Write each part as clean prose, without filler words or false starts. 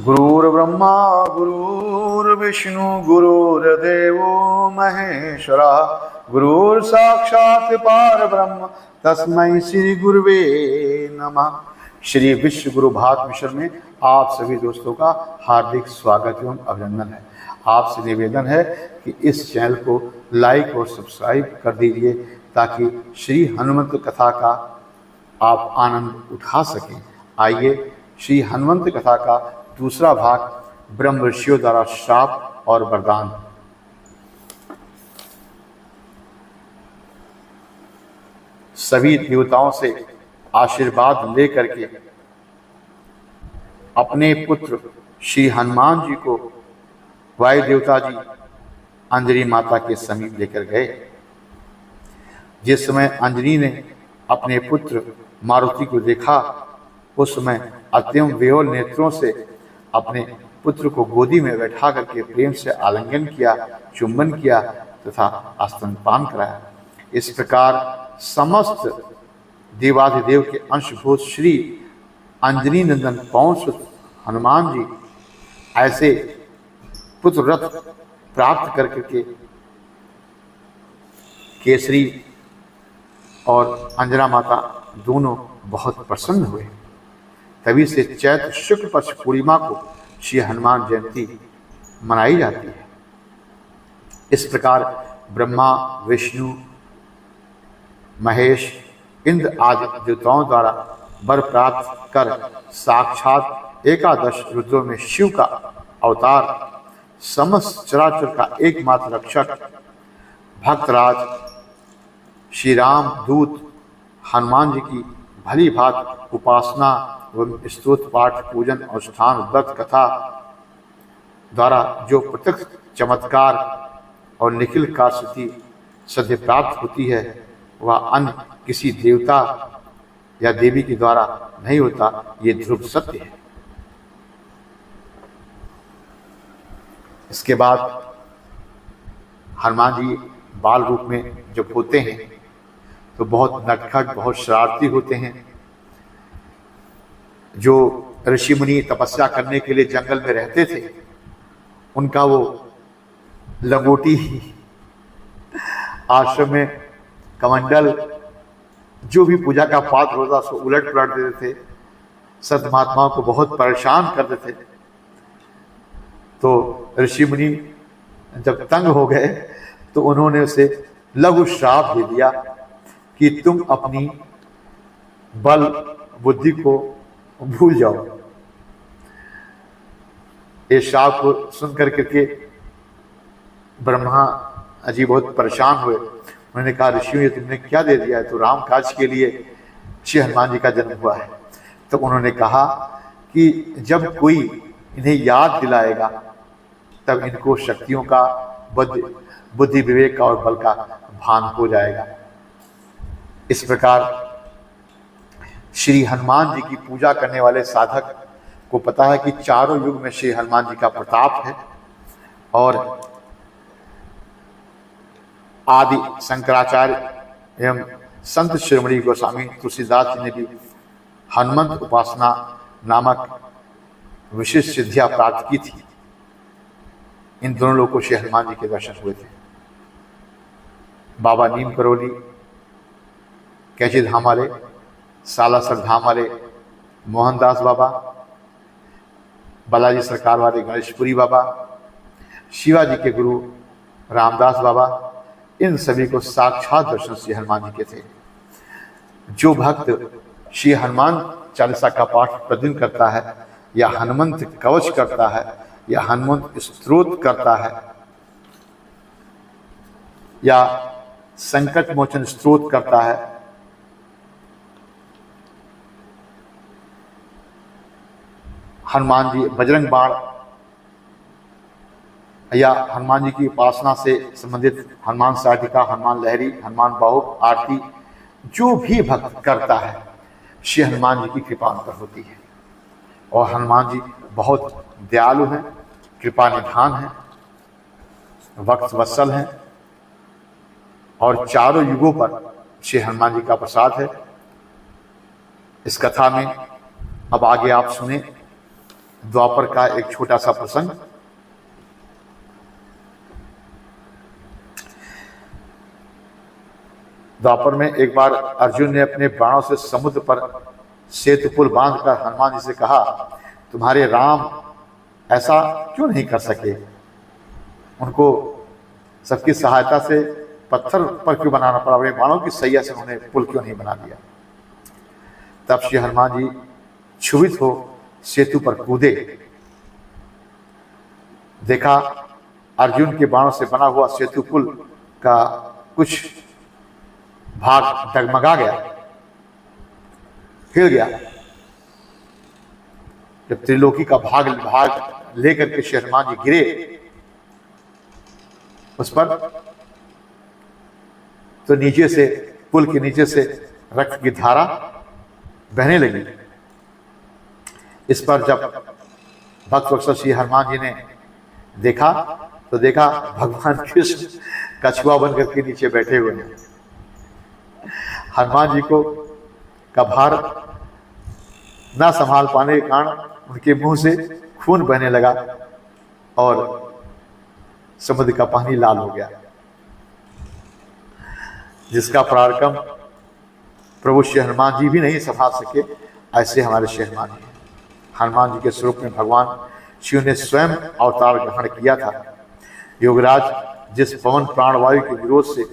गुरुर्ब्रह्मा गुरुर्विष्णु गुरुर्देवो महेश्वरा गुरुर्साक्षात् परब्रह्म तस्मै श्री गुरुवे नमः। श्री विश्व गुरु भात मिशन में आप सभी दोस्तों का हार्दिक स्वागत एवं अभिनंदन है। आपसे निवेदन है कि इस चैनल को लाइक और सब्सक्राइब कर दीजिए ताकि श्री हनुमंत कथा का आप आनंद उठा सकें। आइए श्री हनुमंत कथा का दूसरा भाग ब्रह्म ऋषियों द्वारा श्राप और वरदान। सभी देवताओं से आशीर्वाद लेकर के अपने पुत्र श्री हनुमान जी को वायु देवता जी अंजनी माता के समीप लेकर गए। जिस समय अंजनी ने अपने पुत्र मारुति को देखा उस समय अत्यंत विह्वल नेत्रों से अपने पुत्र को गोदी में बैठा करके प्रेम से आलिंगन किया, चुंबन किया तथा स्तनपान कराया। इस प्रकार समस्त देवाधिदेव के अंशभूत श्री अंजनी नंदन पवन सुत हनुमान जी ऐसे पुत्र रथ प्राप्त करके केसरी और अंजना माता दोनों बहुत प्रसन्न हुए। तभी से चैत्र शुक्ल पक्ष पूर्णिमा को श्री हनुमान जयंती मनाई जाती है। इस प्रकार ब्रह्मा विष्णु महेश इंद्र आदि देवताओं द्वारा वर प्राप्त कर साक्षात एकादश रुद्रों में शिव का अवतार समस्त चराचर का एकमात्र रक्षक भक्तराज श्री राम दूत हनुमान जी की भली भांति उपासना एवं स्तोत्र पाठ पूजन अनुष्ठान व्रत कथा द्वारा जो प्रत्यक्ष चमत्कार और निखिल का सिद्धि प्राप्त होती है वह अन्य किसी देवता या देवी के द्वारा नहीं होता, ये ध्रुव सत्य है। इसके बाद हनुमान जी बाल रूप में जब होते हैं तो बहुत नटखट बहुत शरारती होते हैं। जो ऋषि मुनि तपस्या करने के लिए जंगल में रहते थे उनका वो लंगोटी आश्रम में कमंडल जो भी पूजा का पात्र होता सो उलट पलट देते थे, संत महात्माओं को बहुत परेशान करते थे। तो ऋषि मुनि जब तंग हो गए तो उन्होंने उसे लघु श्राप दे दिया कि तुम अपनी बल बुद्धि को भूल जाओ। इस श्राप को सुनकर के ब्रह्मा जी बहुत परेशान हुए। उन्होंने कहा ऋषियों ये तुमने क्या दे दिया है, तो राम काज के लिए श्री हनुमान जी का जन्म हुआ है। तो उन्होंने कहा कि जब कोई इन्हें याद दिलाएगा तब इनको शक्तियों का बुद्धि विवेक का और बल का भान हो जाएगा। इस प्रकार श्री हनुमान जी की पूजा करने वाले साधक को पता है कि चारों युग में श्री हनुमान जी का प्रताप है। और आदि शंकराचार्य एवं संत शिरोमणि गोस्वामी तुलसीदास जी ने भी हनुमंत उपासना नामक विशेष सिद्धियां प्राप्त की थी। इन दोनों लोगों को श्री हनुमान जी के दर्शन हुए थे। बाबा नीम करोली कैची धाम वाले, सालासर धाम वाले मोहनदास बाबा, बालाजी सरकार वाले गणेशपुरी बाबा, शिवाजी के गुरु रामदास बाबा, इन सभी को साक्षात दर्शन श्री हनुमान जी के थे। जो भक्त श्री हनुमान चालीसा का पाठ प्रतिदिन करता है या हनुमंत कवच करता है या हनुमंत स्तोत्र करता है या संकट मोचन स्तोत्र करता है हनुमान जी बजरंग बाण या हनुमान जी की उपासना से संबंधित हनुमान साटिका, हनुमान लहरी, हनुमान बाहु आरती जो भी भक्त करता है श्री हनुमान जी की कृपा उन पर होती है। और हनुमान जी बहुत दयालु हैं, कृपा निधान हैं, भक्त वत्सल हैं और चारों युगों पर श्री हनुमान जी का प्रसाद है। इस कथा में अब आगे आप सुने द्वापर का एक छोटा सा प्रसंग। द्वापर में एक बार अर्जुन ने अपने बाणों से समुद्र पर सेतु पुल बांधकर हनुमान जी से कहा, तुम्हारे राम ऐसा क्यों नहीं कर सके? उनको सबकी सहायता से पत्थर पर क्यों बनाना पड़ा? अपने बाणों की सैया से उन्होंने पुल क्यों नहीं बना दिया? तब श्री हनुमान जी क्षुभित हो सेतु पर कूदे। देखा अर्जुन के बाणों से बना हुआ सेतु पुल का कुछ भाग डगमगा गया, हिल गया। जब त्रिलोकी का भाग लेकर के श्री हनुमान जी गिरे उस पर, तो नीचे से, पुल के नीचे से रक्त की धारा बहने लगी। इस पर जब भक्त वत्सल श्री हनुमान जी ने देखा तो देखा भगवान कृष्ण कछुआ बनकर के नीचे बैठे हुए हैं। हनुमान जी को का भार ना संभाल पाने के कारण उनके मुंह से खून बहने लगा और समुद्र का पानी लाल हो गया, जिसका पराक्रम प्रभु श्री हनुमान जी भी नहीं संभाल सके। ऐसे हमारे श्री हनुमान जी के स्वरूप में भगवान शिव ने स्वयं अवतार ग्रहण किया था। योगराज जिस पवन प्राणवायु के विरोध से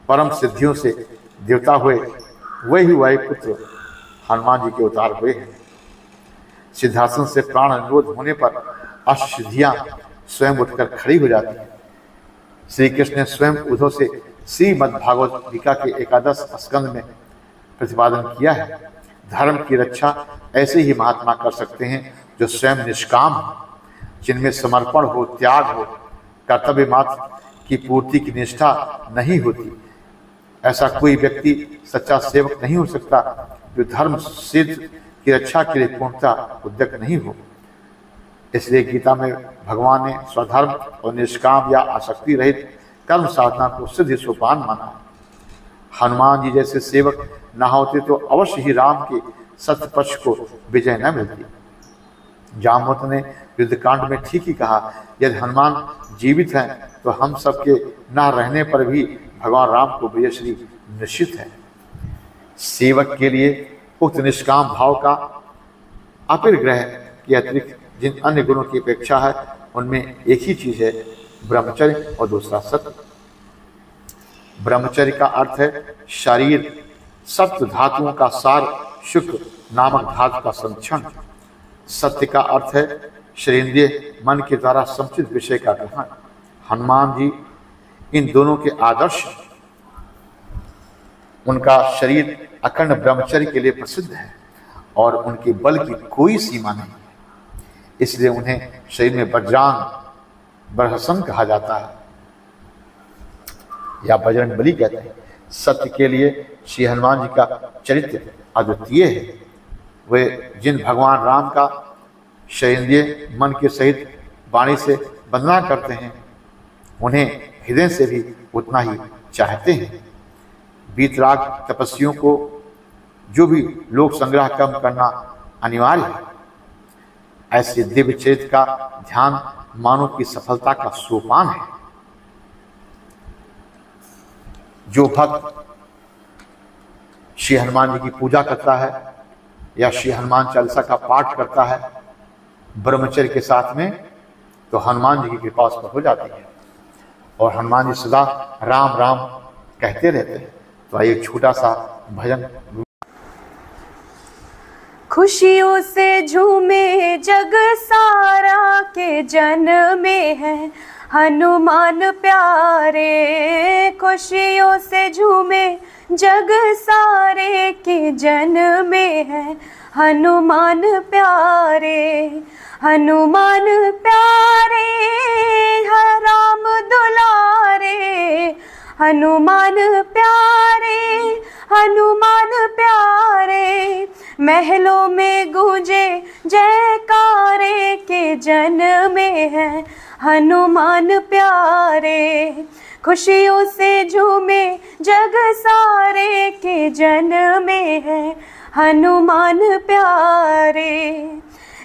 परम सिद्धियों से देवता हुए, वही वायुपुत्र हनुमान जी के अवतार हुए हैं। सिद्धासन से प्राण अनुरोध होने पर अष्ट सिद्धियां स्वयं उठकर खड़ी हो जाती हैं। श्री कृष्ण ने स्वयं उद्धव से श्रीमद्भागवत गीता के 11 स्कंद में प्रतिपादन किया है। धर्म की रक्षा ऐसे ही महात्मा कर सकते हैं जो स्वयं निष्काम हो, जिनमें समर्पण हो, त्याग हो, कर्तव्य मात्र की पूर्ति की निष्ठा नहीं होती। ऐसा कोई व्यक्ति सच्चा सेवक नहीं हो सकता जो धर्म सिद्ध की रक्षा के लिए पूर्णतः उद्यत नहीं हो। इसलिए गीता में भगवान ने स्वधर्म और निष्काम या आसक्ति रहित कर्म साधना को सिद्ध सोपान माना है। हनुमान जी जैसे सेवक न होते तो अवश्य ही राम के सत्य पक्ष को विजय न मिलती। जामवंत ने युद्धकांड में ठीक ही कहा, यदि हनुमान जीवित हैं तो हम सबके न रहने पर भी भगवान राम को विजयश्री निश्चित है। सेवक के लिए उक्त निष्काम भाव का अपरिग्रह के अतिरिक्त जिन अन्य गुणों की अपेक्षा है, उनमें एक ही चीज है, ब्रह्मचर्य और दूसरा सत्य। ब्रह्मचर्य का अर्थ है शरीर सप्त धातुओं का सार शुक्र नामक धातु का संरक्षण। सत्य का अर्थ है शरीरेंद्रिय मन के द्वारा संचित विषय का ग्रहण। हनुमान जी इन दोनों के आदर्श। उनका शरीर अखंड ब्रह्मचर्य के लिए प्रसिद्ध है और उनके बल की कोई सीमा नहीं है। इसलिए उन्हें शरीर में वज्रांग बरहसन कहा जाता है या बजरंग बली कहते हैं। सत्य के लिए श्री हनुमान जी का चरित्र अद्वितीय है। वे जिन भगवान राम का शरीरेंद्रिय मन के सहित वाणी से वंदना करते हैं, उन्हें हृदय से भी उतना ही चाहते हैं। वीतराग तपस्वियों को जो भी लोक संग्रह कम करना अनिवार्य है। ऐसे दिव्य चरित्र का ध्यान मानव की सफलता का सोपान है। जो भक्त श्री हनुमान जी की पूजा करता है या श्री हनुमान चालीसा का पाठ करता है ब्रह्मचर्य के साथ में, तो हनुमान जी की कृपा उस पर हो जाती है और हनुमान जी सदा राम राम कहते रहते हैं। तो आइए एक छोटा सा भजन। खुशियों से झूमे जग सारा के जन में है हनुमान प्यारे। खुशियों से झूमे जग सारे के जन में है हनुमान प्यारे। हनुमान प्यारे हर राम दुलारे। हनुमान प्यारे हनुमान प्यारे। महलों में गूंजे जयकारे के जन में है हनुमान प्यारे। खुशियों से झूमे जग सारे के जन में है हनुमान प्यारे।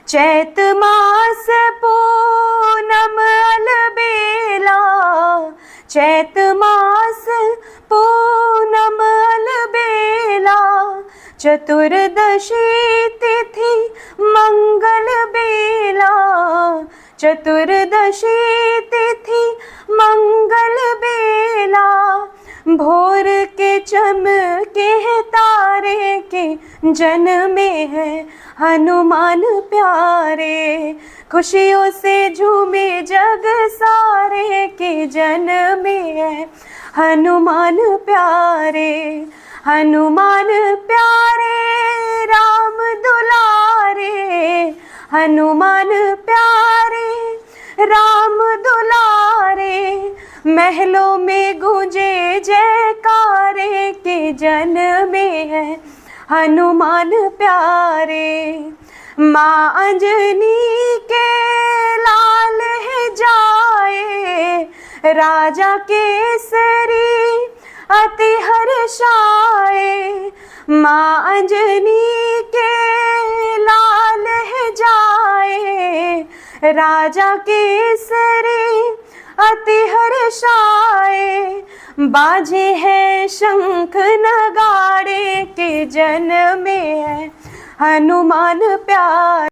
चैत मास पूनम अलबेला, चैत मास पूनम अलबेला, चतुर्दशी तिथि मंगल बेला, चतुर्दशी तिथि मंगल बेला, भोर के चमके तारे के जन्मे हैं हनुमान प्यारे, खुशियों से झूमे जग सारे के जन्मे हैं हनुमान प्यारे, हनुमान प्यारे राम दुलारे, हनुमान प्यारे राम दुलारे, महलों में गूंजे जयकारे के जन्मे हैं हनुमान प्यारे, माँ अंजनी के लाल है जाए, राजा केसरी अति हर्षाए, माँ अंजनी के लाल है जाए, राजा केसरी अति हर्षाए, बाजे है शंख नगाड़े के जन्मे है हनुमान प्यारे।